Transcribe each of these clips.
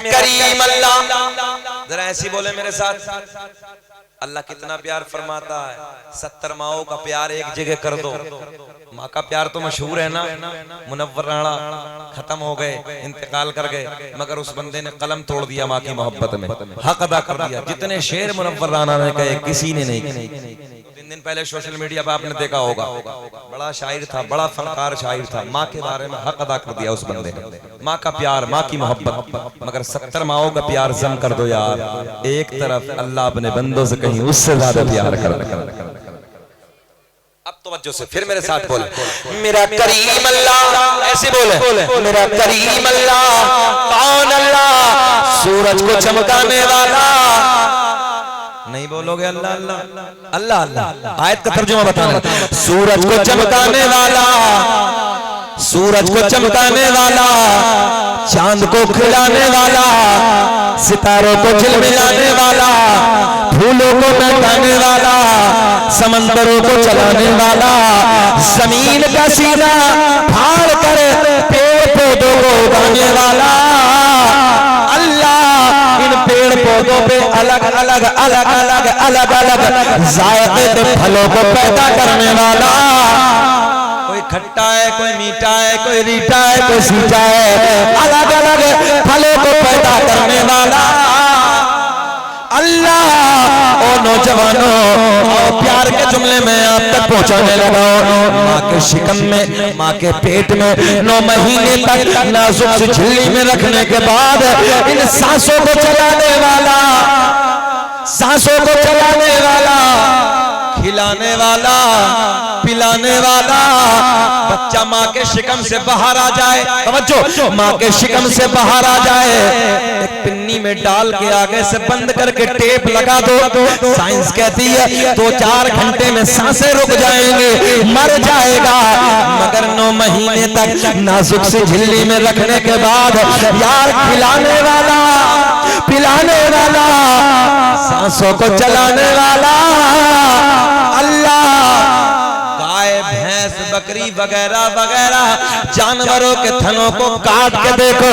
करीम अल्लाह, जरा ऐसी बोले मेरे साथ। अल्लाह कितना प्यार फरमाता है। 70 माओं का प्यार एक जगह कर दो। माँ का प्यार तो मशहूर है ना, मुनव्वर राणा खत्म हो गए, इंतकाल कर गए, मगर उस बंदे ने कलम तोड़ दिया माँ की मोहब्बत में, हक अदा कर दिया। जितने शेर मुनव्वर राणा ने कहे किसी ने नहीं। 3 दिन पहले सोशल मीडिया पर आपने देखा होगा, बड़ा शायर था, बड़ा फनकार शायर था, माँ के बारे में हक अदा कर दिया उस बंदे ने। माँ का प्यार, माँ की मोहब्बत, मगर 70 माओं का प्यार जम कर दो यार। एक तरफ अल्लाह अपने बंदों से कहीं उससे ज्यादा प्यार कर। अब तवज्जो से फिर मेरे साथ बोले, मेरा करीम अल्लाह, ऐसे बोले मेरा करीम अल्लाह। कौन अल्लाह? सूरज को चमकाने वाला। नहीं बोलोगे अल्लाह अल्लाह अल्लाह अल्लाह? आयत का तर्जुमा बताना। सूरज को चमकाने वाला, सूरज को चमकाने वाला, चांद को खिलाने वाला, सितारों को झिलमिलाने वाला, फूलों को महकाने वाला, समंदरों को चलाने वाला, जमीन का सीना फाड़ कर पेड़ पौधों को उगाने वाला। अल्लाह इन पेड़ पौधों पे अलग अलग अलग अलग अलग अलग जायके के फलों को पैदा करने वाला। कोई खट्टा है, कोई मीठा है, कोई रीठा है, कोई सीधा है, अलग अलग फलों को पैदा करने वाला अल्लाह। ओ नौजवानों, और प्यार के जुमले में आप तक पहुंचाने लगा। माँ के शिकम में, माँ के पेट में 9 महीने तक नाजुक सी झिल्ली में रखने के बाद इन सांसों को चलाने वाला, सांसों को चलाने वाला, खिलाने वाला, पिलाने वाला, बच्चा माँ के शिकम से बाहर आ जाए, समझो, माँ के शिकम से बाहर आ जाए, एक पिन्नी में डाल के आगे से बंद करके टेप लगा दो। साइंस कहती है 2-4 घंटे में सांसें रुक जाएंगे, मर जाएगा। मगर 9 महीने तक नाजुक से झिल्ली में रखने के बाद यार खिलाने वाला, पिलाने वाला, सांसों को चलाने वाला अल्लाह। गाय, भैंस, बकरी वगैरह वगैरह जानवरों के थनों को काट के देखो,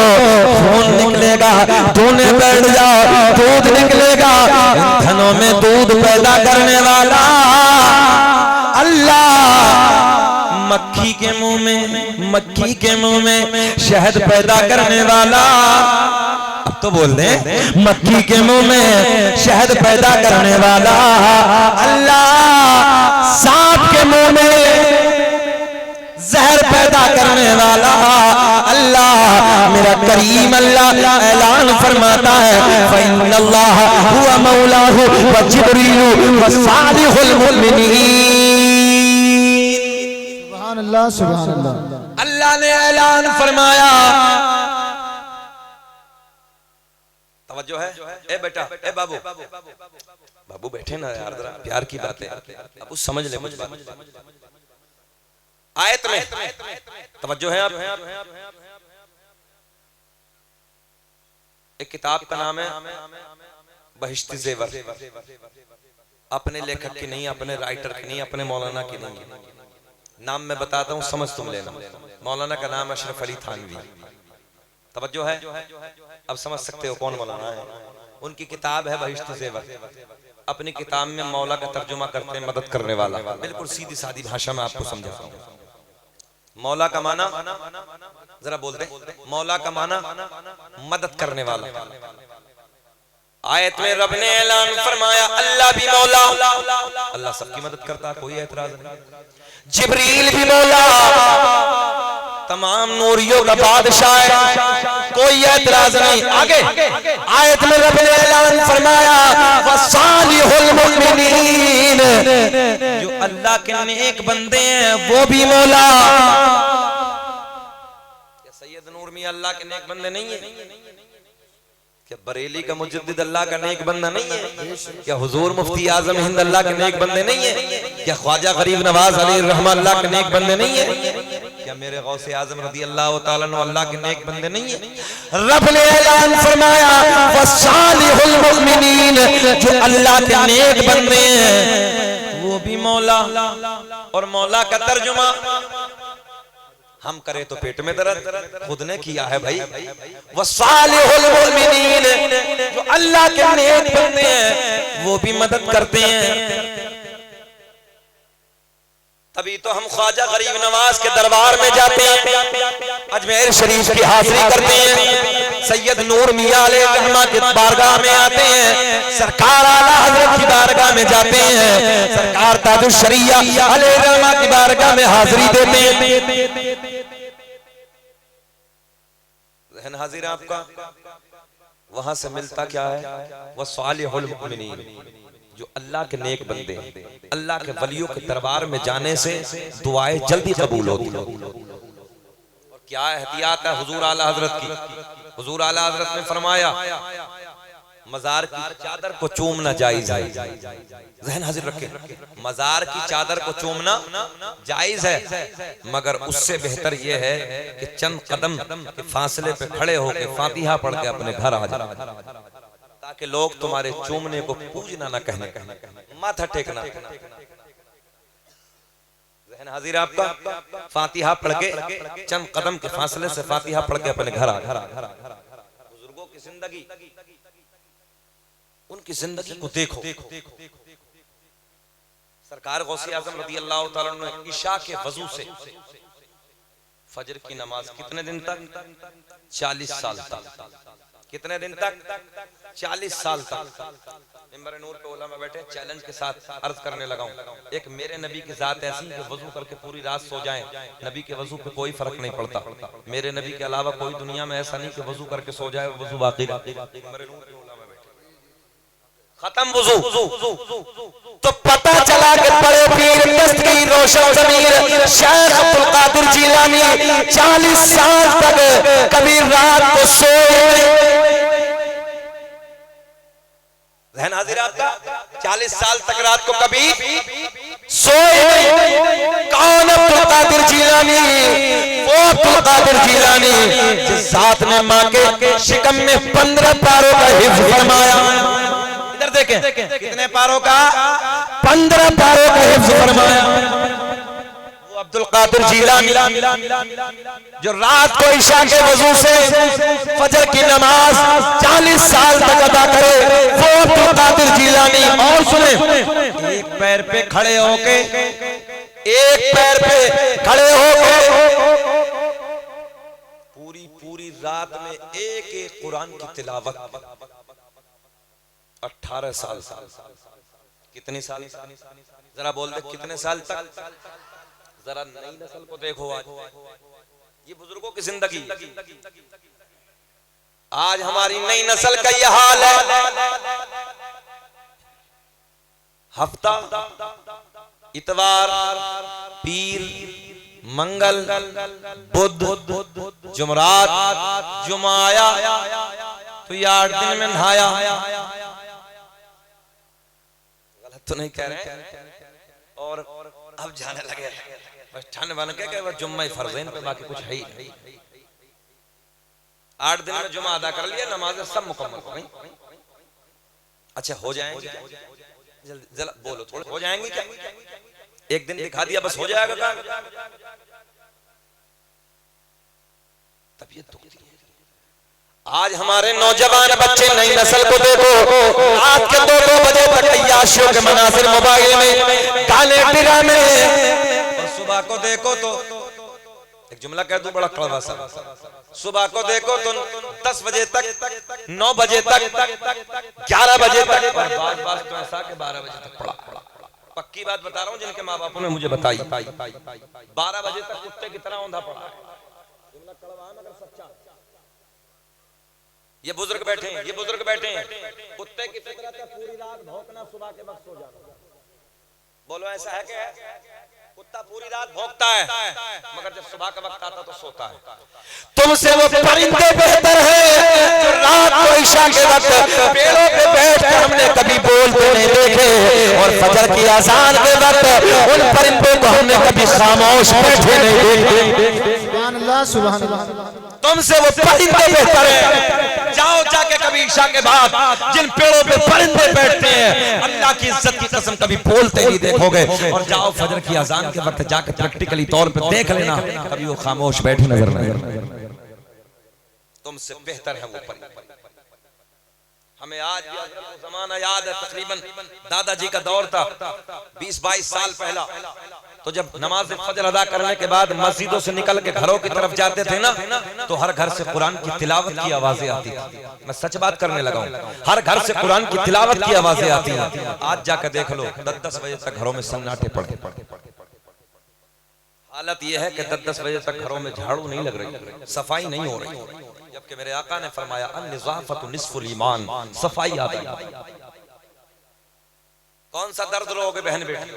खून निकलेगा, धोने बैठ जाओ, दूध निकलेगा। इन थनों में दूध पैदा करने वाला अल्लाह। मक्खी के मुंह में, मक्खी के मुंह में शहद पैदा करने वाला। अब तो बोल दे, मक्खी के मुंह में शहद पैदा करने वाला अल्लाह। सांप के मुंह में जहर पैदा करने वाला अल्लाह। मेरा करीम अल्लाह ऐलान फरमाता है, फ़इन्नल्लाह हुवा मौलाहु व जिब्रीलु व सालिहुल मुमिनीन। सुभान अल्लाह, सुभान अल्लाह। अल्लाह ने ऐलान फरमाया, तवज्जो है। ए बेटा, ए बाबू, बाबू बैठे ना यार, जरा प्यार की बात है, अब समझ ले मुझे बात। आयत में तवज्जो है आप। एक किताब का नाम है बहिश्त ज़ेवर, अपने लेखक की नहीं, अपने राइटर की नहीं, अपने मौलाना की नहीं। नाम मैं बताता हूँ, समझ तुम लेना। मौलाना का नाम अशरफ अली थानवी। तवज्जो है, अब समझ सकते हो कौन मौलाना है। उनकी किताब है बहिश्त ज़ेवर। अपनी किताब में मौला का तर्जुमा करते हैं मदद करने वाला, बिल्कुल सीधी सादी भाषा में आपको समझाता हूँ। मौला का माना, जरा बोल दे, मौला का माना मदद करने वाला। आयत में रब ने ऐलान फरमाया, अल्लाह भी मौला, अल्लाह सबकी मदद करता है, कोई एतराज नहीं। जिब्रील भी मौला, तमाम नूरियों का बादशाह है, कोई एतराज नहीं। आगे आयत में रब ने ऐलान फरमाया, वसालिहुल मुमिनीन, जो अल्लाह के नेक बंदे हैं वो भी मौला। क्या सैयद नूर मियां अल्लाह के नेक बंदे नहीं है? क्या बरेली का मुजद्दिद अल्लाह का नेक बंदा नहीं है? क्या हुजूर मुफ्ती आजम हिंद अल्लाह के नेक बंदे नहीं है? क्या ख्वाजा गरीब नवाज अली रहमान अल्लाह के नेक बंदे नहीं है? क्या मेरे गौसे आजम रज़ी अल्लाह तआला अन्हु अल्लाह के नेक बंदे नहीं है? रब ने ऐलान फरमाया, वसालिहुल मुमिनीन, जो अल्लाह के नेक बंदे हैं वो भी मौला। और मौला का तर्जुमा हम करे तो पेट में दर्द, खुद ने किया है भाई। वसालिहुल मुमिनीन, जो अल्लाह के नेक बंदे हैं वो भी मदद करते हैं। तभी तो हम ख्वाजा गरीब नवाज के दरबार में जाते हैं, अजमेर शरीफ की हाजिरी करते हैं, सैयद नूर मियां अलैहि रहमा की बारगाह में आते हैं, सरकार आला हजरत की बारगाह में जाते हैं, सरकार ताजुल शरिया अलैहि रहमा की बारगाह में हाजिरी देते हैं। जहन हाजिर आपका वहां से मिलता क्या है? वह सालिहुल मुमिनीन, जो अल्लाह के नेक बंदे हैं, अल्लाह के वलियों के दरबार में जाने से दुआएं जल्दी कबूल होती हैं। और क्या एहतियात है हुजूर आला हजरत की? हुजूर आला हजरत ने फरमाया मजार की चादर को चूमना जायज है। ज़हन हाजिर रखें, मजार की चादर को चूमना जायज है, मगर उससे बेहतर यह है कि चंद कदम के फासले पे खड़े होकर फातिहा पढ़ के अपने घर आ जाए, ताकि लोग तुम्हारे चूमने को पूजना न कहने, माथा टेकना। ज़हन हाजिर आपका, फातिहा पढ़ के चंद कदम के फासले से फातिहा पढ़ के अपने घर आ। बुजुर्गों की जिंदगी, उनकी जिंदगी को देखो। सरकार गौसे आजम रज़ी अल्लाह तआला ने इशा के वजू से फजर की नमाज कितने दिन तक? 40 साल तक। कितने दिन तक? 40 साल तक। मिंबर नूर पे उलमा बैठे, चैलेंज के साथ अर्ज करने लगा हूं, एक मेरे नबी की जात ऐसी कि वजू करके पूरी रात सो जाएं, नबी के वजू पे कोई फर्क नहीं पड़ता। मेरे नबी के अलावा कोई दुनिया में ऐसा नहीं कि वजू करके सो जाए और वजू बाकी रहे। खत्म वजू। तो पता चला कि बड़े पीर दस्तगीर रोशन ज़मीर शेख अब्दुल कादिर जिलानी 40 साल तक कभी रात को सोए। ज़हन हाजिर आपका, 40 साल तक रात को कभी सोए। कौन अब्दुल कादिर जिलानी? वो अब्दुल कादिर जिलानी जिस जात ने मां के शिकम में 15 पारों का हिफ्ज़ फरमाया। देखें कितने पारों का? 15 पारों का हिफ्ज़ फरमाया। वो अब्दुल कादिर जिलानी जो रात को इशा के वजू से फजर की नमाज 40 साल तक अदा करे, वो अब्दुल कादिर जिलानी। और सुने, एक पैर पे खड़े होके, एक पैर पे खड़े होके पूरी रात में एक कुरान की तिलावत 18 साल। कितने साल? जरा बोल दे कितने साल तक? जरा नई नस्ल को देखो, आज ये बुजुर्गों की जिंदगी। आज हमारी नई नस्ल का यह हाल है। हफ्ता, इतवार, पीर, मंगल, बुध, जुमरात, जुमाया, तो ये 8 दिन में नहाया। गलत तो नहीं कह रहे? और अब जाने लगे बस ठन बन के बस जुम्मा ही फर्ज़ेन पे, बाकी कुछ है ही नहीं। 8 दिन में जुमा अदा कर लिया, नमाज़ें सब मुकम्मल हो गई। अच्छा हो जाएंगी? जरा बोलो, थोड़ा हो जाएंगी क्या? एक दिन दिखा दिया बस हो जाएगा काम? तबीयत दुखती है। आज हमारे नौजवान बच्चे नई नस्ल को देखो, रात के 2-2 बजे तक अय्याशियों के मनासिर मोबाइल में, गाने ड्रामे, और सुबह को देखो तो एक जुमला कह दूं बड़ा कड़वा सा, सुबह को देखो तो 10 बजे तक, 9 बजे तक, 11 बजे तक, बात तो ऐसा कि 12 बजे तक पड़ा। पक्की बात बता रहा हूँ, जिनके माँ बापों ने मुझे बताई। 12 बजे तक कुत्ते की तरह औंधा पड़ा है। ये बुजुर्ग बैठे हैं, ये बुजुर्ग बैठे हैं, कुत्ते की फितरत है पूरी रात भौंकना, सुबह के वक्त सो जाना। बोलो ऐसा है क्या? कुत्ता पूरी रात भौंकता है, मगर जब सुबह का वक्त आता तो सोता है। तुमसे वो परिंदे बेहतर हैं जो रात को इशा के वक्त पेड़ों पे बैठकर हमने कभी बोलते नहीं देखे, और फजर की अज़ान के वक्त उन परिंदों को हमने कभी खामोश बैठे नहीं देखे। सुभान अल्लाह, सुभान अल्लाह। तुमसे वो परिंदे बेहतर हैं। जाओ जाके कभी इशा के बाद जिन पेड़ों पे परिंदे बैठते हैं, अल्लाह की इज्जत की कसम कभी बोलते नहीं देखोगे। और जाओ फजर की अजान के वक्त जाकर प्रैक्टिकली तौर पे देख लेना, कभी वो खामोश बैठे नजर नहीं, तुमसे बेहतर है वो परी। हमें आज भी जमाना याद है, तकरीबन दादाजी का दौर था 20-22 साल पहला, तो जब नमाज फजर अदा करने के बाद मस्जिदों से निकल के घरों की तरफ जाते थे ना, तो हर घर से कुरान की तिलावत की आवाजें आती थी। मैं सच बात करने लगा हूं, हर घर से कुरान की तिलावत की आवाजें आती हैं। आज जाकर देख लो 10-10 बजे तक घरों में सन्नाटे पड़े। हालत यह है कि 10-10 बजे तक घरों में झाड़ू नहीं लग रही, सफाई नहीं हो रही, जबकि मेरे आका ने फरमाया अन-निज़ाफ़तु निस्फ़ुल ईमान, सफाई आधा ईमान। कौन सा दर्द रोगे बहन बेटी,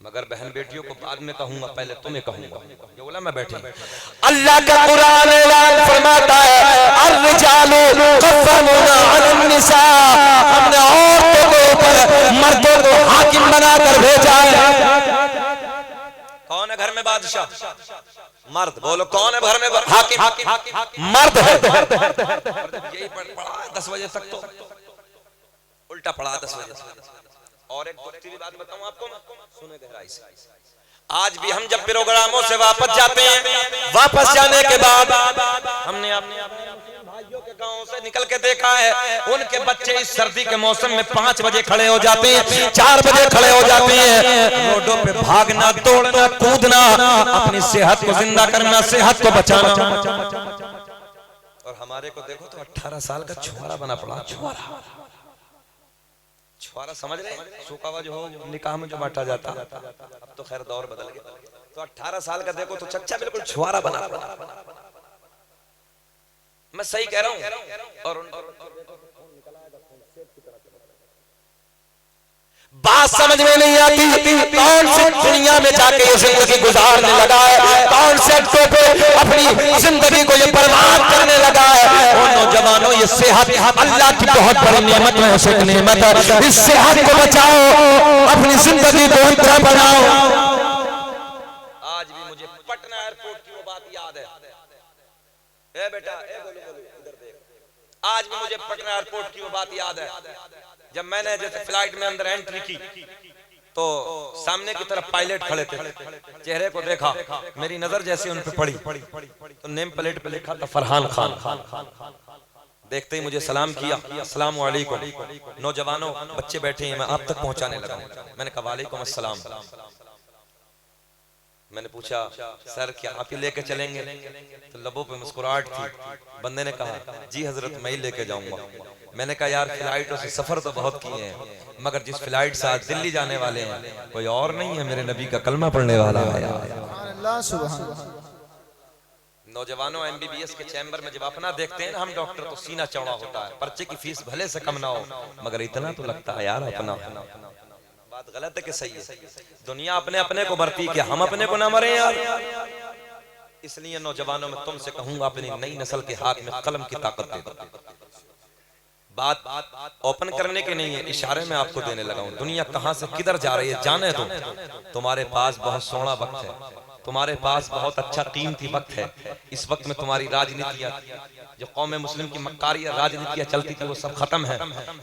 मगर बहन बेटियों को बाद में कहूंगा, पहले तुम्हें कहूंगा। ये उलमा बैठे, अल्लाह का कुरान ऐलान फरमाता है अर्रिजालु क़व्वामूना अलन्निसा, हमने औरतों के ऊपर मर्दों को हाकिम बनाकर भेजा है। कौन है घर में बादशाह? मर्द। बोलो कौन है घर में हाकिम? मर्द है। यही पढ़ा 10 बजे तक, तो उल्टा पढ़ा 10 बजे तक। और एक दूसरी बात बताऊं आपको, सुने गहराई से। आज भी हम जब प्रोग्रामों से वापस जाते हैं, वापस जाने के बाद हमने अपने भाइयों के गांव से निकल के देखा है, उनके बच्चे इस सर्दी के मौसम में 5 बजे खड़े हो जाते हैं, 4 बजे खड़े हो जाते हैं, रोडों पे भागना, दौड़ना, कूदना, अपनी सेहत को जिंदा करना, सेहत को बचाना। और हमारे को देखो तो 18 साल का छुआरा बना पड़ा। छुआरा समझ रहे, सूखा हुआ जो हो निकाह में जो बांटा जाता, अब तो खैर दौर बदल गया। तो 18 साल का देखो तो चच्चा बिल्कुल छुआरा बना पड़ा। मैं सही कह रहा हूं। और बात समझ में नहीं आती, कौन से दुनिया में जाके ये जिंदगी गुजारने लगा है, कौन से पे अपनी जिंदगी को ये बर्बाद करने लगा है। और नौजवानों, ये सेहत अल्लाह की बहुत बड़ी नेमत है, उसे एक नेमत है। इस सेहत को बचाओ, अपनी जिंदगी को अच्छा बनाओ। आज भी मुझे पटना एयरपोर्ट की वो बात याद है। ए बेटा, बोलो इधर देख। आज भी मुझे पटना एयरपोर्ट की वो बात याद है, जब मैंने जैसे फ्लाइट में अंदर एंट्री की तो सामने की तरफ पायलट खड़े थे, चेहरे को देखा, मेरी नजर जैसे उन पे पड़ी तो नेम प्लेट पे लिखा था फरहान खान। देखते ही मुझे सलाम किया, अस्सलाम वालेकुम। नौजवानों, बच्चे बैठे हैं, मैं आप तक पहुंचाने लगा। मैंने कहा वालेकुम अस्सलाम। मैंने पूछा सर क्या आप ही लेके चलेंगे? तो लबों पे मुस्कुराहट थी। बंदे ने कहा जी हजरत मैं ही लेके जाऊंगा। मैंने कहा यार फ्लाइटों से सफर तो बहुत किए हैं, मगर जिस फ्लाइट से आज दिल्ली जाने वाले हैं कोई और नहीं है, मेरे नबी का कलमा पढ़ने वाला है। नौजवानों, MBBS के चैम्बर में जब अपना देखते हैं ना हम डॉक्टर, तो सीना चौड़ा होता है। पर्चे की फीस भले से कम ना हो, मगर इतना तो लगता है यार अपना। बात गलत है कि सही है? दुनिया अपने अपने को मरती, क्या हम अपने को ना मरे यार? इसलिए नौजवानों में तुमसे कहूंगा, अपनी नई नस्ल के हाथ में कलम की ताकत दे दो। बात ओपन करने के नहीं है, इशारे में आपको देने लगा हूं। दुनिया कहां से किधर जा रही है जाने दो। तुम्हारे पास बहुत सोना वक्त है, तुम्हारे पास बहुत अच्छा कीमती वक्त है। इस वक्त में तुम्हारी राजनीतियां, जो कौम मुस्लिम की मक्कारी राजनीतियां चलती थी, वो सब खत्म है।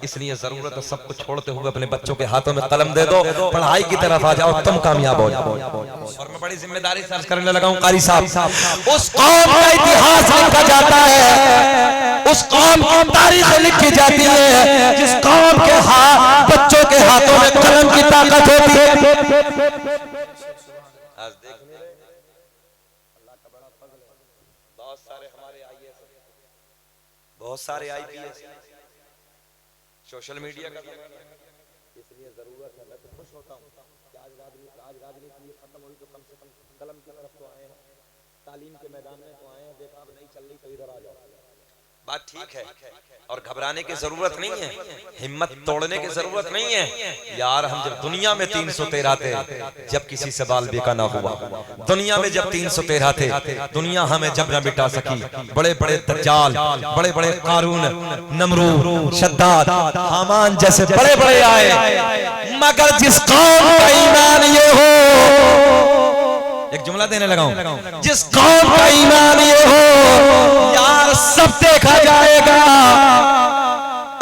इसलिए जरूरत है सबको छोड़ते हुए अपने बच्चों के हाथों में कलम दे दो, पढ़ाई की तरफ आ जाओ, तुम कामयाब हो जाओ। और मैं बड़ी जिम्मेदारी से अर्ज करने लगा हूं कारी साहब, उस कौम का इतिहास लिखा जाता है, उस कौम की तारीख लिखी जाती है जिस कौम के बच्चों के हाथों में कलम की ताकत होती है। बहुत सारे IPS सोशल मीडिया का, इसलिए जरूरत है। मैं तो खुश होता हूँ कि आज राजनीति खत्म हुई, तो कम से कम कलम की तरफ तो आए हैं, तालीम के मैदान में तो आए हैं। देखा अब नहीं चल रही तो इधर आ जाओ। बात ठीक है, और घबराने की जरूरत नहीं है, हिम्मत तोड़ने की जरूरत नहीं है यार। हम जब दुनिया में 313 थे, जब किसी से बाल बेका ना हुआ, दुनिया में जब 313 थे, दुनिया हमें जब न मिटा सकी। बड़े बड़े दज्जाल, बड़े बड़े कारून, नमरूद, शद्दाद, हामान जैसे बड़े बड़े आए, मगर जिस कौम का ईमान ये हो, एक जुमला देने लगा हूं, जिस कौम का ईमान ये हो यार, सब देखा जाएगा।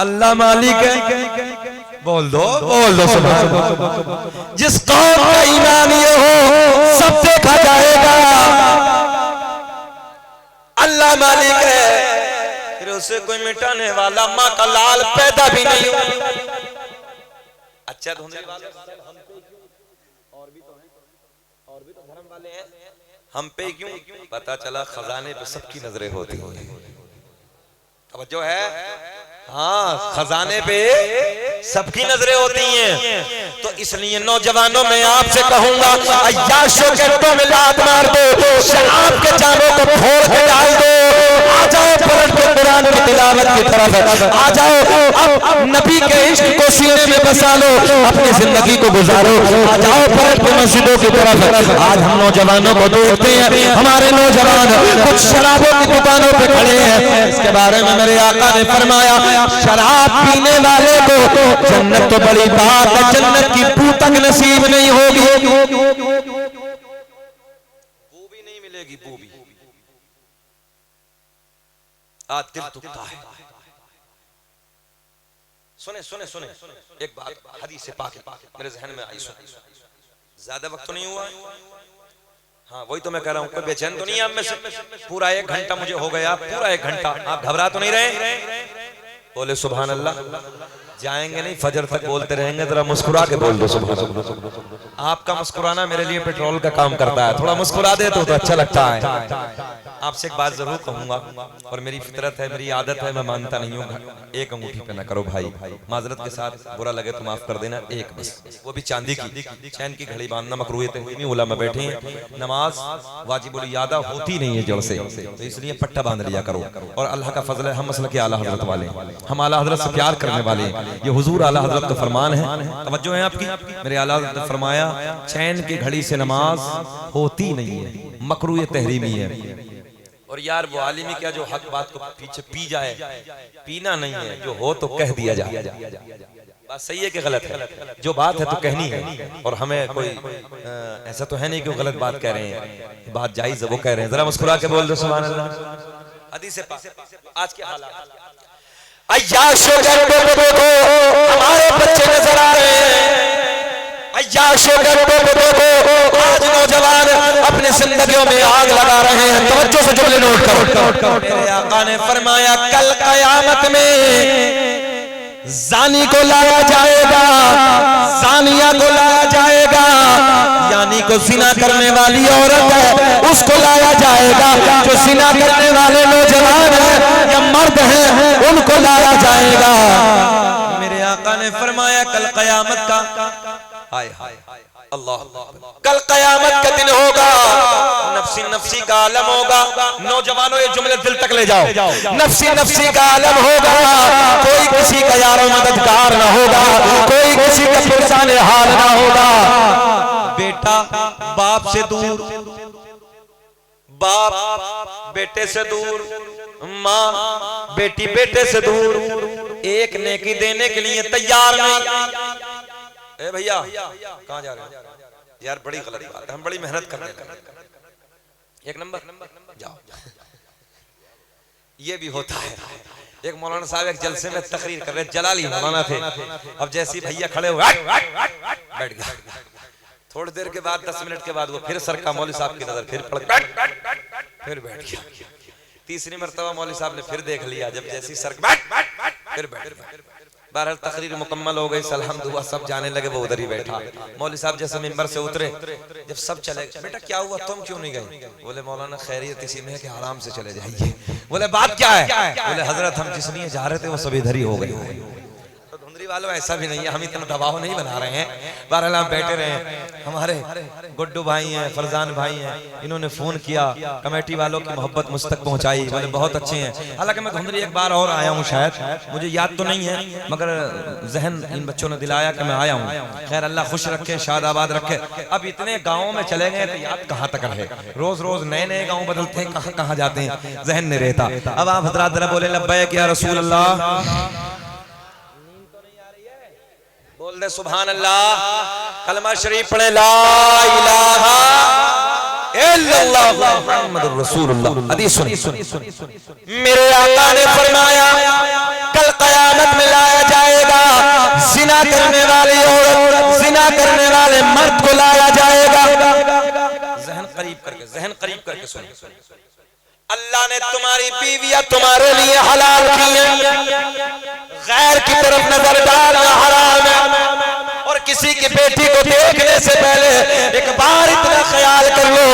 अल्लाह मालिक है, बोल दो सुभान अल्लाह। जिस कौम का ईमान ये हो सब देखा जाएगा, अल्लाह मालिक है, फिर उसे कोई मिटाने वाला माँ का लाल पैदा भी नहीं हुआ। अच्छा धुंधली वाले और भी तो धर्म वाले हैं, हम पे क्यों? पता चला खजाने पे सबकी नजरें होती हैं। अब जो है हाँ, खजाने पे सबकी नजरें होती हैं। तो इसलिए नौजवानों में आपसे कहूंगा, अय्याशों के टो में लात मार दो, शराब के जालों को फोड़ के डाल दो, आ जाओ पलट के कुरान की तिलावत की तरफ, आ जाओ अब नबी के इश्क को सीने में बसा लो, अपनी जिंदगी को गुजारो, आ जाओ पलट के मस्जिदों की तरफ। आज हम नौजवानों को देखते हैं, हमारे नौजवान कुछ शराबों की दुकानों पे खड़े हैं। इसके बारे में मेरे आका ने फरमाया, शराब पीने वाले को जन्नत तो बड़ी बात है, जन्नत की बू तक नसीब नहीं होगी, बू भी नहीं मिलेगी, बू भी। आज दिल दुखता है। सुने सुने सुने एक बात हदीस से पाक मेरे जहन में आई, ज्यादा वक्त तो नहीं हुआ। हाँ वही तो मैं कह रहा हूँ, कोई बेचैन तो नहीं है आप में से? पूरा 1 घंटा मुझे हो गया, पूरा 1 घंटा, आप घबरा तो नहीं रहे? बोले सुभान अल्लाह। जाएंगे नहीं, फजर तक बोलते रहेंगे, जरा मुस्कुरा के बोल दो सुभान अल्लाह। आपका मुस्कुराना मेरे लिए पेट्रोल का काम करता है, थोड़ा मुस्कुरा दे तो अच्छा लगता है। आपसे एक बात जरूर कहूंगा, और मेरी फितरत है, मेरी आदत है, मैं मानता नहीं हूँ, एक अंगूठी पे ना करो भाई, माजरत के साथ, बुरा लगे तो माफ कर देना, एक बस, वो भी चांदी की, चैन की घड़ी बांधना मकरूह है। उलमा बैठे हैं, नमाज वाजिबुल यादा होती नहीं है जड़ से, तो इसलिए पट्टा बांध लिया करो। और अल्लाह का फजल है, हम मसलक के आला हजरत वाले, हम आला हजरत से प्यार करने वाले, ये हुजूर आला हजरत का फरमान है। तवज्जो है आपकी? मेरे आला हजरत ने फरमाया, चैन की घड़ी से नमाज होती नहीं है, मकरूह तहरीमी है। और यार वो आलिमी क्या जो हक बात को पीछे पी जाए, पीना नहीं है, जो हो तो कह दिया जाए। बात सही है कि गलत है? जो बात है तो कहनी है, और हमें कोई ऐसा तो है नहीं कि वो गलत बात कह रहे हैं, बात जायज है वो कह रहे हैं। जरा मुस्कुरा के बोल दो सुभान अल्लाह। हदीस से आज के हालात, अय्याशों के देखो हमारे बच्चे नजर आ रहे हैं, अय्याशों के देखो आज नौजवान अपनी जिंदगियों में आग लगा रहे हैं। तवज्जो से जुमले नोट करो। मेरे आका ने फरमाया, कल कयामत में जानी को लाया जाएगा, जानिया को लाया जाएगा, यानी को जिना करने वाली औरत है उसको लाया जाएगा, जो जिना करने वाले नौजवान है या मर्द है उनको लाया जाएगा। मेरे आका ने फरमाया, कल कयामत का हाय हाय अल्लाह, कल कयामत का दिन होगा, नफ्सी नफ्सी का आलम होगा। नौजवानों ये जुमले दिल तक ले जाओ, नफ्सी नफ्सी का आलम होगा, कोई किसी का यारो मददगार ना होगा, कोई किसी का परेशान हाल ना होगा। बेटा बाप से दूर, बाप बेटे से दूर, माँ बेटी बेटे से दूर, एक नेकी देने के लिए तैयार नहीं। ए भैया कहाँ जा रहे हैं यार? बड़ी गलत बात है, हम बड़ी मेहनत करने लगे। 1 नंबर जाओ। ये भी होता है। एक मौलाना साहब एक जलसे में तकरीर कर रहे, जलाली मौलाना थे। अब जैसी भैया खड़े हुए बैठ गया, थोड़ी देर के बाद 10 मिनट के बाद वो फिर सर का मौलवी साहब की नजर फिर पड़ फिर बैठ गया। तीसरी मरतबा मौलवी साहब ने फिर देख लिया, जब जैसी सर फिर बैठ गया। बहरहाल तकरीर मुकम्मल हो गई, सलाम दुआ सब जाने लगे, वो उधर ही बैठा। मौलवी साहब जैसे मिंबर से उतरे, जब सब चले, बेटा क्या हुआ, तुम क्यों नहीं गए? बोले मौलाना खैरियत इसी में है कि आराम से चले जाइए। बोले बात क्या है? बोले हजरत हम जिस लिए जा रहे थे वो सब इधर ही हो गए। तो धुंधली वालों ऐसा भी नहीं है, हम इतना दबाव नहीं बना रहे हैं। बहरहाल हम बैठे रहे, हमारे गुड्डू भाई हैं, फरजान भाई हैं, इन्होंने फोन किया, कमेटी वालों की मोहब्बत मुझ तक पहुंचाई, बोले बहुत अच्छे हैं। हालांकि मैं धुंधली एक बार और आया हूँ, शायद मुझे याद तो नहीं है, मगर जहन इन बच्चों ने दिलाया कि मैं आया हूँ। खैर अल्लाह खुश रखे, शाद आबाद रखे। अब इतने गाँवों में चले गए तो याद कहाँ तक रहे, रोज रोज नए नए गाँव बदलते हैं, कहाँ कहाँ जाते हैं, जहन नहीं रहता। अब आप हजरात जरा बोले लब्बैक या रसूल अल्लाह, बोल दे सुभान अल्लाह, कलमा शरीफ पढ़े ला इलाहा इल्लल्लाह मुहम्मदुर रसूलुल्लाह। हदीस सुनिए, मेरे आका ने फरमाया, कल कयामत में लाया जाएगा जिना के सुनिए, अल्लाह ने तुम्हारी बीवियां तुम्हारे लिए हलाल की हैं, गैर की तरफ नजर डालना हराम है। और किसी की बेटी को देखने से पहले एक बार इतना ख्याल कर लो,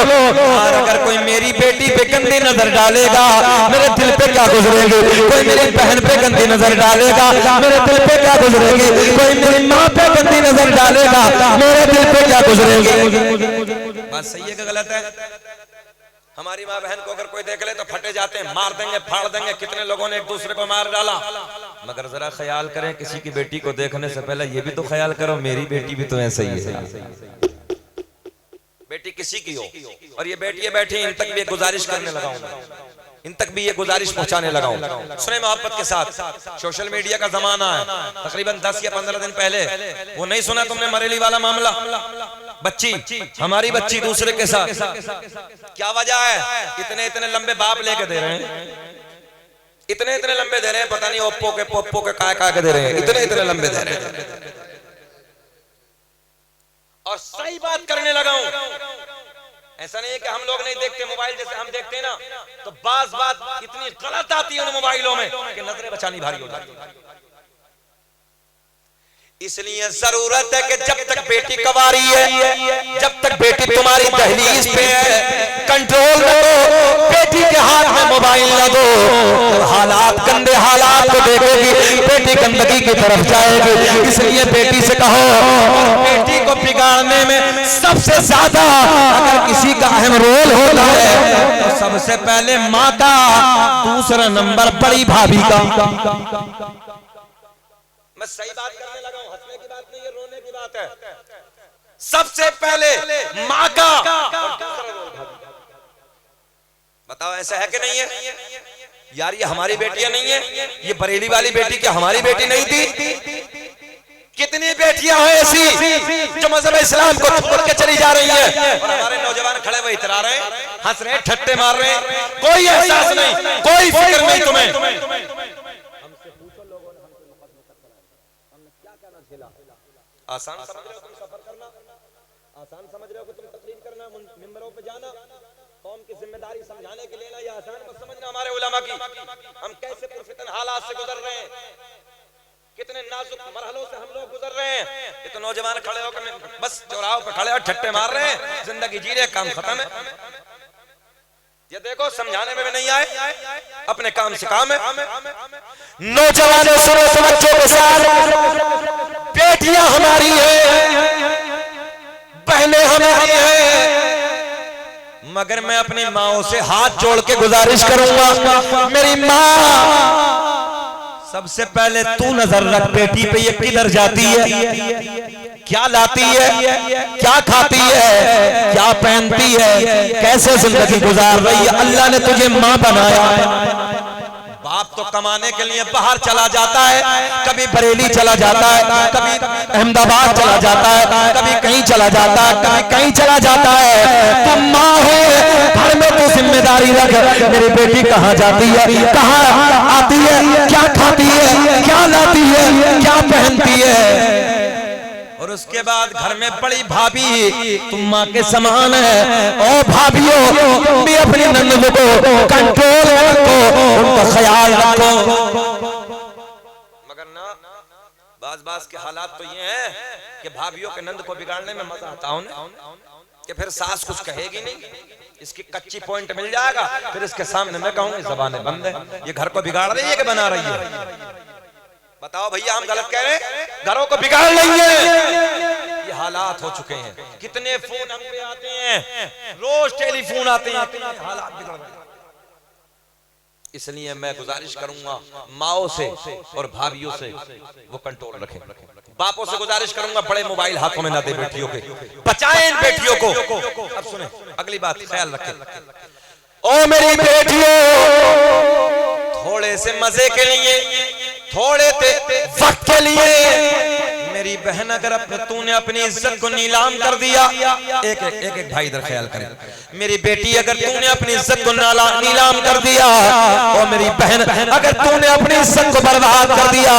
और अगर कोई मेरी बेटी पे गंदी नजर डालेगा मेरे दिल पे क्या गुजरेगी, कोई मेरी बहन पे गंदी नजर डालेगा मेरे दिल पे क्या गुजरेगी, कोई मेरी माँ पे गंदी नजर डालेगा मेरे दिल पे क्या गुजरेगी। बात सही है कि गलत है? हमारी माँ बहन को अगर कोई देख ले तो फटे जाते हैं, मार देंगे, फाड़ देंगे। कितने लोगों ने एक दूसरे को मार डाला। मगर जरा ख्याल करें, किसी की बेटी को देखने से पहले ये भी तो ख्याल करो मेरी बेटी भी तो ऐसे ही है। बेटी किसी की हो और ये बेटियां बैठी, इन तक भी एक गुजारिश करने लगा हूं, इन तक भी ये गुजारिश पहुंचाने लगा हूं। सुने मोहब्बत के साथ, सोशल मीडिया का जमाना है। तकरीबन 10 या 15 दिन पहले वो नहीं सुना तुमने मरेली वाला मामला? बच्ची, हमारी बच्ची दूसरे के साथ, क्या वजह है? इतने इतने लंबे बाप लेके दे रहे हैं, इतने इतने लंबे दे रहे हैं, पता नहीं ओप्पो के पोप्पो के काय के दे रहे हैं, इतने इतने लंबे दे रहे हैं। और सही बात करने लगा हूं, ऐसा नहीं है कि हम लोग नहीं देखते मोबाइल, जैसे हम देखते हैं ना तो बात इतनी गलत आती है उन मोबाइलों में कि नजरें बचानी भारी हो जाती है। इसलिए जरूरत है कि जब तक बेटी कवारी है, जब तक बेटी तुम्हारी दहलीज पे है, कंट्रोल न दो, बेटी के हाथ में मोबाइल न दो। तो हालात, गंदे हालात को देखोगी, बेटी गंदगी की तरफ जाएगी। इसलिए बेटी से कहो, बेटी को बिगाड़ने में सबसे ज्यादा अगर किसी का अहम रोल होता है तो सबसे पहले माँ का, दूसरा नंबर बड़ी भाभी का। मैं सही बात करने लगा हूं, हंसने की बात नहीं है, रोने की बात है। सबसे पहले माँ का और दूसरा रोल भाभी का। बताओ ऐसा है कि नहीं है? यार ये हमारी बेटियां नहीं है, ये बरेली वाली बेटी क्या हमारी बेटी नहीं थी? कितनी बेटियां हैं ऐसी जो मजहब इस्लाम को छोड़ के चली जा रही है, और हमारे नौजवान खड़े हुए इतरा रहे हैं, हंस रहे, ठट्टे मार रहे हैं, कोई एहसास नहीं, कोई फिक्र नहीं तुम्हें। आसान समझ रहे हो तुम सफर करना, आसान समझ रहे हो कि तुम तकरीर करना, मिंबरों पे जाना, कौम की जिम्मेदारी समझाने के लिए ना, ये आसान मत समझना हमारे उलमा की। हम कैसे पुरफितन हालात से गुजर रहे हैं, कितने नाजुक मरहलों से हम लोग गुजर रहे हैं। ये तो नौजवान खड़े होकर बस चौराहों पे खड़े और ठट्टे मार रहे हैं, जिंदगी जी रहे, काम खत्म है। ये देखो समझाने में भी नहीं आए, अपने काम से काम है। नौजवानों सुनो, बच्चों के साथ, बेटियां हमारी है, बहनें हमारी है, मगर मैं अपनी माओ से हाथ जोड़ के गुजारिश करूंगा, मेरी माँ सबसे पहले तू नजर रख बेटी पे, ये किधर जाती है, क्या लाती है, क्या खाती है, क्या पहनती है, कैसे जिंदगी गुजार रही है। अल्लाह ने तुझे माँ बनाया है। बाप तो कमाने के लिए बाहर चला जाता है, कभी बरेली चला जाता है, कभी अहमदाबाद चला जाता है, कभी कहीं चला जाता है, कभी कहीं चला जाता है। तुम माँ है, घर में तो जिम्मेदारी रख, मेरी बेटी कहाँ जाती है, कहाँ आती है, क्या खाती है, क्या लाती है, क्या पहनती है। और उसके बाद घर में बड़ी भाभी, तुम माँ के समान है। ओ भाभियों, तुम भी अपनी नंद को कंट्रोल रखो, उनका ख्याल रखो। मगर ना, बाज के हालात तो ये हैं कि भाभियों के नंद को बिगाड़ने में मजा आता है कि फिर सास कुछ कहेगी नहीं, इसकी कच्ची पॉइंट मिल जाएगा, फिर इसके सामने मैं कहूंगी ज़बानें बंद है, ये घर को बिगाड़ रही है कि बना रही है। बताओ भैया, हम गलत कह रहे हैं? घरों को बिगाड़ रही है। ये हालात हो चुके हैं। कितने फोन हम पे आते हैं, रोज टेलीफोन आते हैं, हालात बिगड़ रहे हैं। इसलिए मैं गुजारिश करूंगा माओ से और भाभियों से वो कंट्रोल रखें। बापों से गुजारिश करूंगा बड़े मोबाइल हाथों में ना दे बेटियों के, बचाएं इन बेटियों को। अब सुने अगली बात, ख्याल रखें। ओ मेरी बेटियों, थोड़े से मजे के लिए, थोड़े से वक्त के लिए मेरी बहन अगर तूने अपनी इज्जत को नीलाम कर दिया, एक भाई इधर ख्याल करे, मेरी बेटी अगर तूने अपनी इज्जत को नीलाम कर दिया, और मेरी बहन अगर तूने अपनी इज्जत को बर्बाद कर दिया,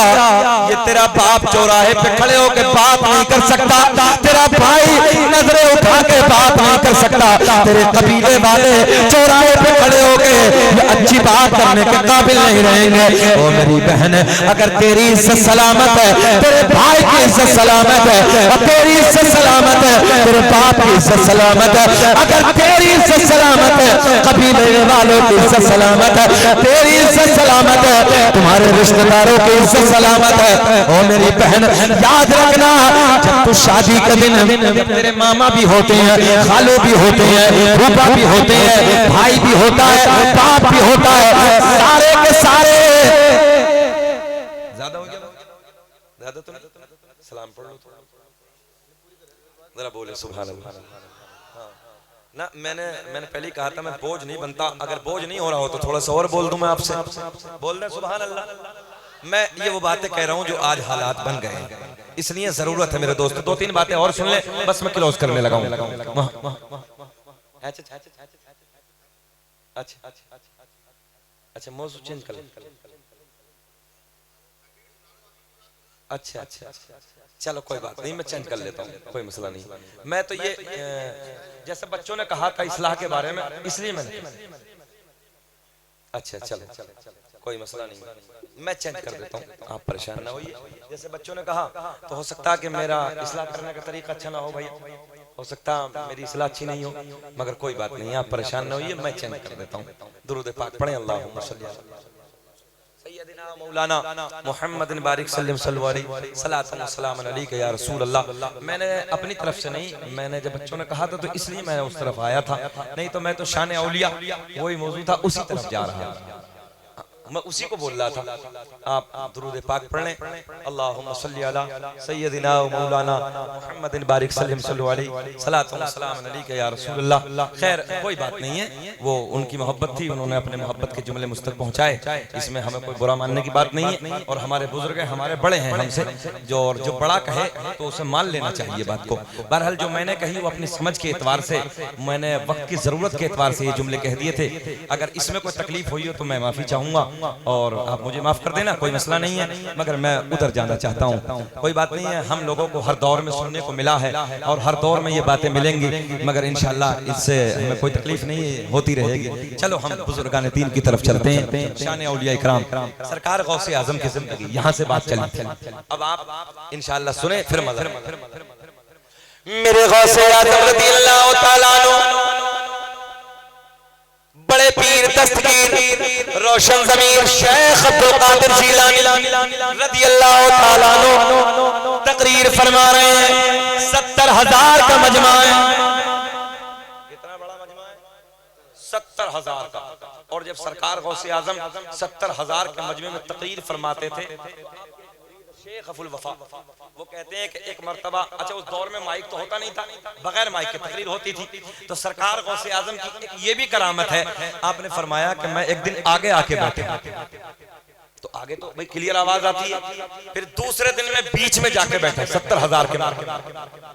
ये तेरा बाप चौराहे पे खड़े होकर बात नहीं कर सकता, तेरा भाई नजरें उठा के बात नहीं कर सकता, तेरे कबीले वाले चौराहे पे खड़े होकर अच्छी बात करने के काबिल नहीं रहेंगे। ओ मेरी बहन अगर तेरी इज्जत सलामत है, तेरे भाई की इज्जत सलामत है, और तेरी इज्जत सलामत है, तेरे बाप की इज्जत सलामत है, अगर तेरी इज्जत सलामत है, कबीले वालों की इज्जत सलामत है, तेरी इज्जत सलामत है, तुम्हारे रिश्तेदारों की इज्जत सलामत है। ओ मेरी बहन याद रखना, जब तू शादी के दिन तेरे मामा भी होते हैं, खालू भी होते हैं, फूफा भी होते हैं, भाई भी होता है, बाप भी होता है, सारे के सारे ज्यादा हो गया, ज्यादा तो नहीं, सलाम पढ़ लो जरा, बोले सुभान अल्लाह। ना मैंने पहले ही कहा था मैं बोझ नहीं बनता, अगर बोझ नहीं हो रहा हो तो थोड़ा सा और बोल दूं मैं आपसे, बोल दे सुभान अल्लाह। मैं ये वो बातें कह रहा हूं जो आज हालात बन गए हैं, इसलिए जरूरत है मेरे दोस्त, दो तीन बातें और सुन ले, बस मैं क्लोज करने लगा हूं। अच्छा मौजू चेंज कर, अच्छा चलो कोई बात नहीं, मैं चेंज कर लेता हूँ, कोई मसला नहीं। मैं तो ये जैसे बच्चों ने कहा था इस्लाह के बारे में, इसलिए मैंने अच्छा चलो कोई मसला नहीं, मैं चेंज कर देता हूँ, आप परेशान ना होइए। जैसे बच्चों ने कहा तो हो सकता है कि मेरा इस्लाह करने का तरीका अच्छा ना हो भाई, हो सकता मेरी इस्लाह अच्छी नहीं हो, मगर कोई बात नहीं, आप परेशान ना होइए, मैं चेंज कर देता हूँ। दुरूद पाक पढ़ें, अल्लाहुम्मा सल्ली अला सय्यदिना मौलाना मुहम्मद बारिक सल्लल्लाहु अलैहि सलातन सलाम अलैका या रसूल अल्लाह। मैंने अपनी तरफ से नहीं, मैंने जब बच्चों ने कहा था तो इसलिए मैं उस तरफ आया था, नहीं तो मैं तो शान औलिया वही मौजूद था, उसी तरफ जा रहा था, मैं उसी को बोल रहा था। आप दुरूद पाक पढ़ लें, अल्लाहुम्मा सल्ली अला सय्यदिना मौलाना मुहम्मद बारिक सल्लल्लाहु अलैहि सलातन सलाम अलैका या रसूल अल्लाह। खैर कोई बात नहीं है, वो उनकी मोहब्बत थी, उन्होंने अपने मोहब्बत के जुमले मुझ तक पहुंचाए, इसमें हमें कोई बुरा मानने की बात नहीं है, और हमारे बुजुर्ग हमारे बड़े हैं हमसे, जो बड़ा कहे तो उसे मान लेना चाहिए बात को। बहरहाल जो मैंने कही वो अपनी समझ के एतबार से, मैंने वक्त की जरूरत के एतबार से ये जुमले कह दिए थे, अगर इसमें कोई तकलीफ हुई हो तो मैं माफी चाहूंगा, और आप मुझे माफ कर देना, कोई मसला नहीं है, मगर मैं उधर जाना चाहता हूँ, कोई बात नहीं है। हम लोगों को हर दौर में सुनने को मिला है और हर दौर में ये बातें मिलेंगी, मगर इंशाअल्लाह इससे हमें कोई तकलीफ नहीं होती रहेगी। चलो हम बुजुर्गान दीन की तरफ चलते हैं। शान औलिया इकराम सरकार गौसे आजम की जिंदगी, यहाँ से बात चली, अब आप इंशाअल्लाह सुने फिर मजा। मेरे गौसे आजम रज़ियल्लाहु ताला अन्हु बड़े पीर दस्तगीर रोशन ज़मीर शेख अब्दुल कादिर जीलानी रज़ियल्लाहु ताला अन्हु तकरीर फरमा रहे हैं। 70,000 का मजमा है, कितना बड़ा मजमा है, 70,000 का। और जब सरकार गौसे आजम 70,000 के मजमे में तकरीर फरमाते थे, शेख अफुल वफा वो कहते हैं कि एक मर्तबा, अच्छा उस दौर में माइक तो होता नहीं था, बगैर माइक के तकरीर होती थी, तो सरकार गौसे आजम की ये भी करामत है, आपने फरमाया कि मैं एक दिन आगे आके बैठे, तो आगे तो भाई क्लियर आवाज आती है, फिर दूसरे दिन में बीच में जाके बैठे 70,000 के बाद,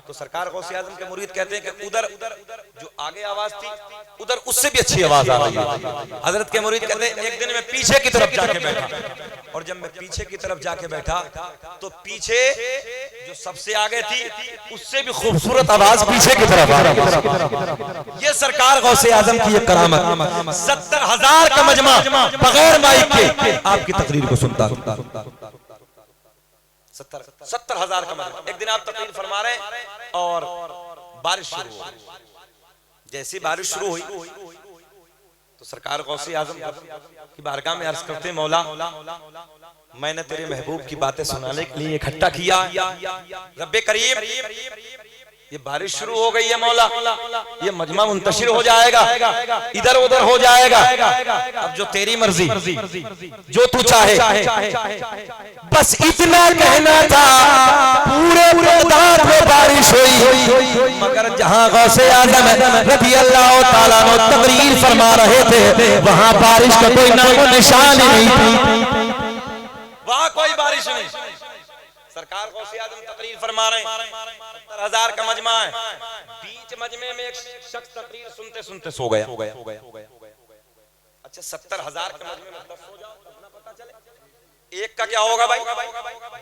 तो सरकार गौसे आजम के मुरीद कहते हैं कि उधर जो आगे आवाज थी उधर उससे भी अच्छी आवाज आ रही है। हजरत के मुरीद कहते हैं एक दिन में पीछे की तरफ जाके बैठा, और जब मैं पीछे की तरफ जाके बैठा तो पीछे जो सबसे आगे थी उससे भी खूबसूरत आवाज पीछे की तरफ आ रही। ये सरकार गौसे आजम की ये करामत, 70,000 का मजमा बगैर माइक के आपकी तकरीर को सुनता। 70,000 का मजमा, एक दिन आप तकरीर फरमा रहे और बारिश शुरू हुई, जैसी बारिश शुरू हुई तो सरकार गौसे आजम की बारगाह में अर्ज करते, मौला मैंने तेरे महबूब की बातें सुनाने के लिए इकट्ठा किया, रब्बे करीम ये बारिश शुरू हो गई है मौला, ये मजमा मुंतशिर हो जाएगा, इधर उधर हो जाएगा, अब जो तेरी मर्जी, जो तू चाहे, बस इतना कहना था। पूरे बगदाद में बारिश हुई, मगर जहां गौसे आजम रज़ियल्लाहु ताला अन्हु तकरीर फरमा रहे थे वहां बारिश का कोई नामो निशान ही नहीं थी, वहां कोई बारिश नहीं। सरकार गौसे आजम तकरीर फरमा रहे हैं, 70,000 का मजमा है, बीच मजमे में एक शख्स तकरीर सुनते सुनते सो गया। अच्छा 70,000 के मजमे में 10 सो जाओ तब ना पता चले, एक का क्या होगा भाई,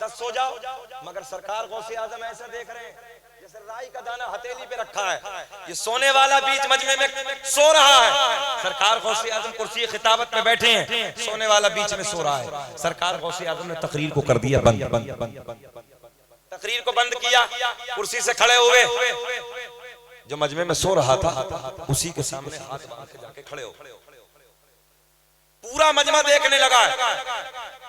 10 सो जाओ। मगर सरकार गौसे आजम ऐसा देख रहे हैं जैसे राई का दाना हथेली पे रखा है, ये सोने वाला बीच मजमे में सो रहा है। सरकार गौसे आजम कुर्सी खिताबत पे बैठे हैं, सोने वाला बीच में सो रहा है। सरकार गौसे आजम ने तकरीर को कर दिया बंद, तकरीर को बंद किया, कुर्सी से खड़े हुए, जो मजमे में सो रहा था उसी के सामने हाथ बांध के जाके खड़े हो, पूरा मजमा देखने लगा है,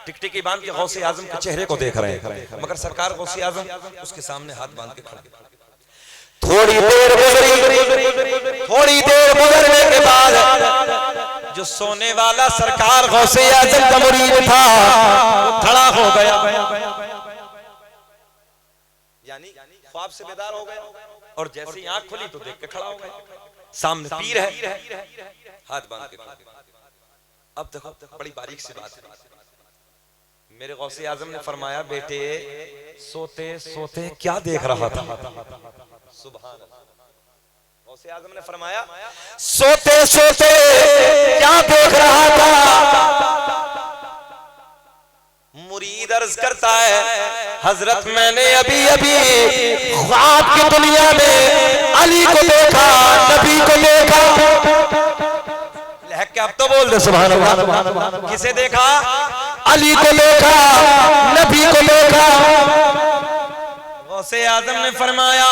टिकटिकी बांध के गौसे आजम के चेहरे को देख रहे हैं। मगर सरकार गौसे आजम उसके सामने हाथ बांध के खड़े। थोड़ी देर गुजरने के बाद जो सोने वाला सरकार गौसे आजम का मुरीद था वो खड़ा हो गया, यानी ख्वाब से बेदार हो गया, और जैसे ही आंख खुली तो देख के खड़ा हो गया, सामने पीर है, हाथ बांध के। अब देखो बड़ी बारीक सी बात है, मेरे गौसे आजम ने फरमाया बेटे सोते सोते क्या देख रहा था। सुभान अल्लाह। गौसे आजम ने फरमाया सोते सोते क्या देख रहा था। मुरीद अर्ज करता है हजरत मैंने अभी अभी ख्वाब की दुनिया में अली को देखा, नबी को देखा। अब तो बोल दे सुभान अल्लाह। किसे देखा? अली को देखा, नबी को देखा। गौसे आजम ने फरमाया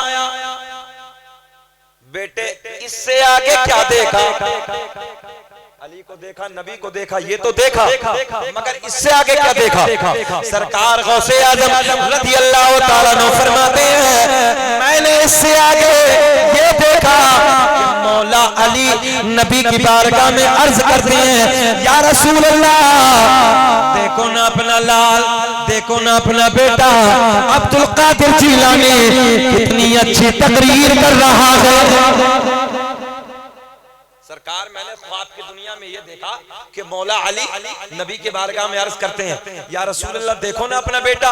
बेटे इससे आगे क्या देखा? अली को देखा, नबी को देखा, ये तो देखा, मगर इससे आगे क्या देखा? सरकार गौसे आजम रज़ी अल्लाह ताला अन्हु फरमाते हैं मैंने इससे आगे ये देखा कि मौला अली नबी की बारगाह में अर्ज करते हैं या रसूल अल्लाह देखो ना अपना लाल, देखो ना अपना बेटा अब्दुल कादिर जिलानी कितनी अच्छी तकरीर कर रहा है। सरकार मैंने ख्वाब की दुनिया में ये देखा कि मौला अली नबी के बारगाह में अर्ज करते हैं या रसूल अल्लाह देखो ना अपना बेटा,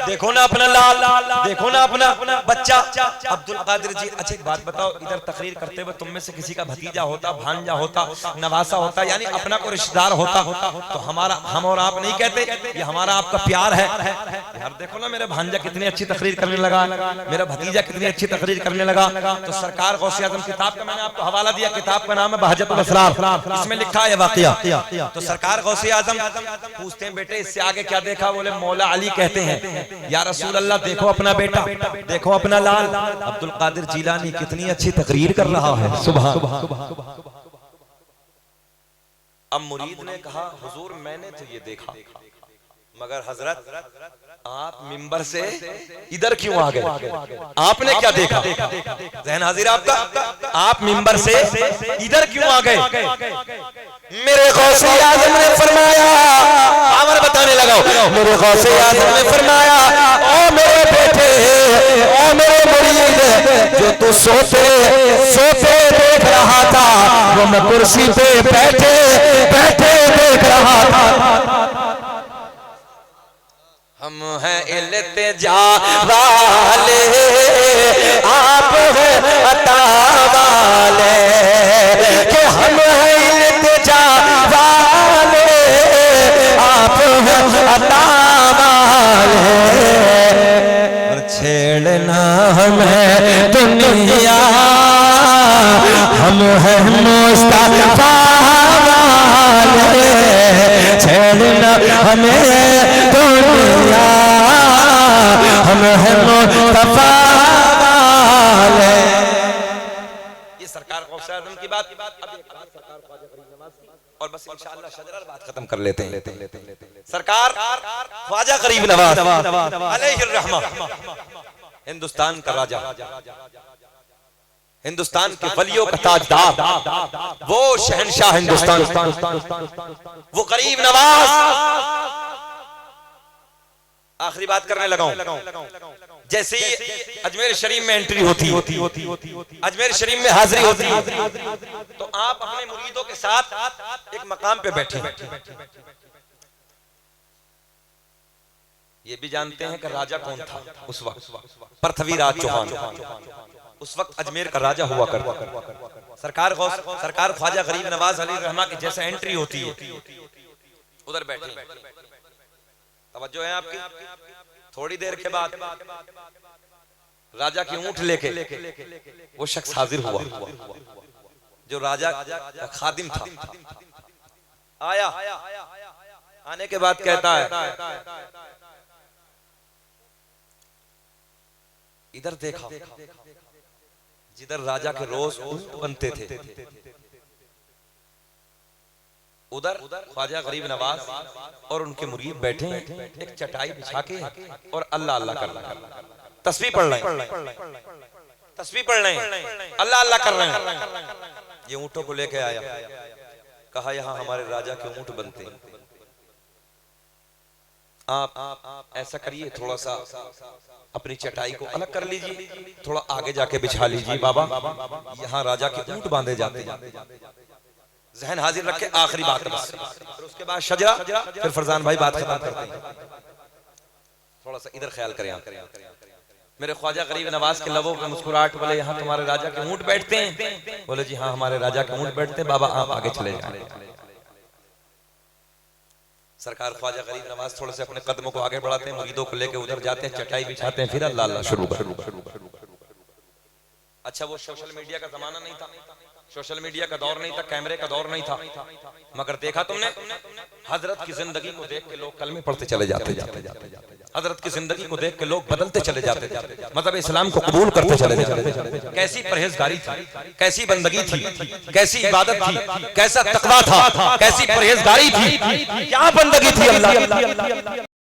देखो ना अपना लाल, देखो ना अपना बच्चा अब्दुल कादिर जी। अच्छा एक बात बताओ, इधर तकरीर करते हुए तुम में से किसी का भतीजा होता, भांजा होता, नवासा होता, यानी अपना कोई रिश्तेदार होता तो हम और आप नहीं कहते ये हमारा आपका प्यार है। यार देखो ना मेरा भांजा कितनी अच्छी तकरीर करने लगा, मेरा भतीजा कितनी अच्छी तकरीर करने लगा। तो सरकार गौसे आजम किताब का मैंने आपको हवाला दिया, किताब का नाम है बहजतुल असरार, इसमें लिखा है वाक़िया। तो सरकार गौसे आजम पूछते हैं बेटे इससे आगे क्या देखा? बोले मौला अली कहते हैं या रसूल अल्लाह देखो अपना बेटा, देखो अपना लाल अब्दुल कादिर जिलानी कितनी अच्छी तकरीर कर रहा है। सुभान। अब मुरीद ने कहा हुजूर मैंने तो ये देखा, मगर हजरत आप मिंबर से इधर क्यों आ गए? आपने क्या देखा? ज़हन हाजिर आपका, आप मिंबर से इधर क्यों आ गए? मेरे गौसे आजम ने फरमाया, आमर बताने लगा, मेरे गौसे आजम ने फरमाया ओ मेरे बेटे, ओ मेरे मुरीद जो तू सोते सोते देख रहा था वो मैं कुर्सी पे बैठे बैठे देख रहा था। हम हैं इल्तिजा वाले, आप हैं अता वाले, कि हम हैं इल्तिजा वाले, आप हैं अता वाले। और छेड़ना हमें दुनिया, हम हैं मुस्तफा वाले, छेड़ना हमें दुनिया, हम हैं मुस्तफा वाले। ये सरकार गौसे आजम की बात। अब एक बात सरकार ख्वाजा गरीब नवाज की, और बस इंशाअल्लाह शजरा बात खत्म कर लेते हैं। सरकार ख्वाजा गरीब नवाज अलैहिर रहमा, हिंदुस्तान का राजा, हिंदुस्तान के वलियों का ताजदार, वो शहंशाह हिंदुस्तान, वो गरीब नवाज। आखिरी बात करने लगाऊं, जैसे ही अजमेर शरीफ में एंट्री होती, अजमेर शरीफ में हाजिरी होती, तो आप अपने मुरीदों के साथ एक मकाम पे बैठे, ये भी जानते हैं कि राजा कौन था उस वक्त? पृथ्वीराज चौहान उस वक्त अजमेर का राजा हुआ करता। सरकार ख्वाजा गरीब नवाज अली रहमा की जैसे एंट्री होती है उधर बैठे, तवज्जो है आपकी। थोड़ी देर के बाद राजा की ऊंट लेके वो शख्स हाजिर हुआ जो राजा का खादिम था। आया, आने के बाद कहता है इधर देखा, जिधर राजा के रोज ऊंट बनते थे उधर ख्वाजा गरीब नवाज और उनके मुरीद बैठे हैं एक चटाई बिछा के और अल्लाह अल्लाह कर रहे हैं, तस्बीह पढ़ रहे हैं, तस्बीह पढ़ रहे हैं, अल्लाह अल्लाह कर रहे हैं। ये ऊंटों को लेके आया, कहा यहाँ हमारे राजा के ऊंट बनते हैं, आप ऐसा करिए थोड़ा सा अपनी चटाई को अलग कर लीजिए, थोड़ा आगे जाके बिछा लीजिए बाबा, यहाँ राजा के ऊंट बांधे जाते हैं। जहन हाजिर रखे, आखिरी बात है बस, फिर उसके बाद शजरा, फिर फरजान भाई बात खत्म करते हैं। थोड़ा सा इधर ख्याल करें आप। मेरे ख्वाजा गरीब नवाज के लबों पे मुस्कुराहट, बोले यहाँ तुम्हारे राजा के ऊंट बैठते हैं? बोले जी हाँ हमारे राजा के ऊंट बैठते हैं। बाबा आप आगे चले जाए। सरकार ख्वाजा गरीब नवाज थोड़े से अपने कदमों को आगे बढ़ाते हैं, मुरीदों को लेके उधर जाते हैं, चटाई बिछाते हैं, फिर अल्लाह अल्लाह शुरू। अच्छा वो सोशल मीडिया का जमाना नहीं था, सोशल मीडिया का दौर नहीं था, कैमरे का दौर नहीं था, मगर देखा तुमने हजरत की जिंदगी को देख के लोग कलमे पढ़ते चले जाते, हजरत की जिंदगी को देख के लोग बदलते चले जाते, मतलब इस्लाम को कबूल करते चले जाते। कैसी परहेजगारी थी, कैसी बंदगी थी, कैसी इबादत थी, कैसा तकवा था, कैसी परहेजगारी थी, क्या बंदगी थी अल्लाह।